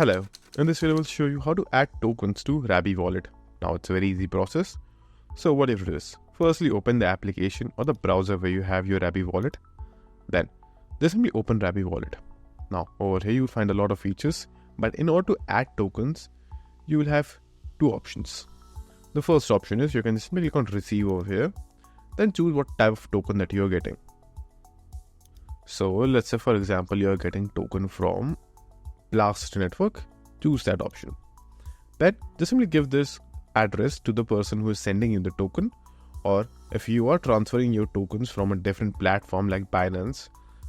Hello, in this video I will show you how to add tokens to Rabby wallet. Now it's a very easy process. So what you have to do is, firstly open the application or the browser where you have your Rabby wallet. Then just simply open Rabby wallet. Now over here you will find a lot of features, but in order to add tokens, you will have two options. The first option is you can simply click on receive over here, then choose what type of token that you are getting. So let's say for example you are getting token from Blast network, choose that option. Then just simply give this address to the person who is sending you the token, or if you are transferring your tokens from a different platform like Binance,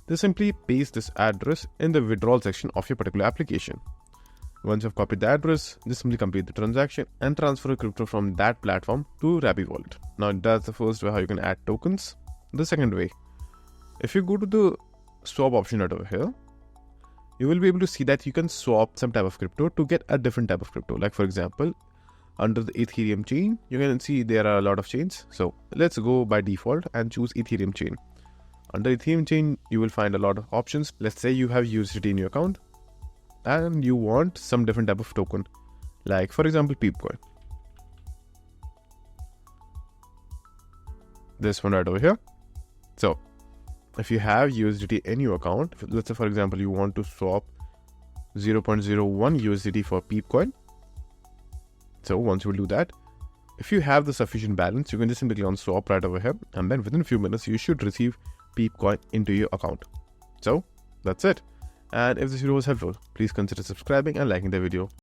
just simply paste this address in the withdrawal section of your particular application. Once you've copied the address, just simply complete the transaction and transfer a crypto from that platform to Rabby wallet. Now that's the first way how you can add tokens. The second way, if you go to the swap option right over here, you will be able to see that you can swap some type of crypto to get a different type of crypto. Like for example, under the Ethereum chain, you can see there are a lot of chains. So let's go by default and choose Ethereum chain. Under Ethereum chain, you will find a lot of options. Let's say you have USDT in your account and you want some different type of token. Like for example, Peepcoin. This one right over here. So if you have USDT in your account, let's say for example you want to swap 0.01 USDT for Peepcoin. So once you will do that, if you have the sufficient balance, you can just simply click on swap right over here, and then within a few minutes you should receive Peepcoin into your account. So that's it. And if this video was helpful, please consider subscribing and liking the video.